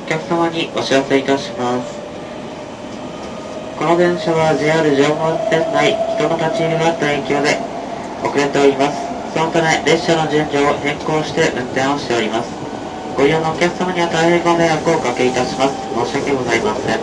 客様にお知らせいたします。この電車は JR 常磐線内、人の立ち入りがあった影響で遅れております。そのため列車の順序を変更して運転をしております。ご利用のお客様には大変ご迷惑をおかけいたします。申し訳ございません。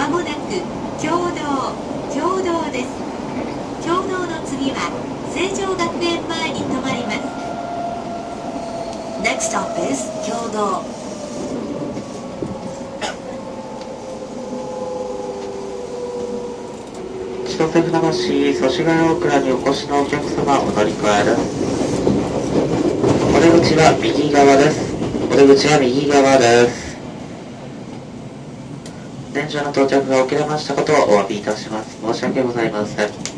まもなく経堂です。経堂の次は成城学園前に停まります。Next stop is 経堂。千歳船橋祖師ヶ谷大倉にお越しのお客様、お乗り換えです。お出口は右側です。お出口は右側です。電車の到着が遅れましたことをお詫びいたします。申し訳ございません。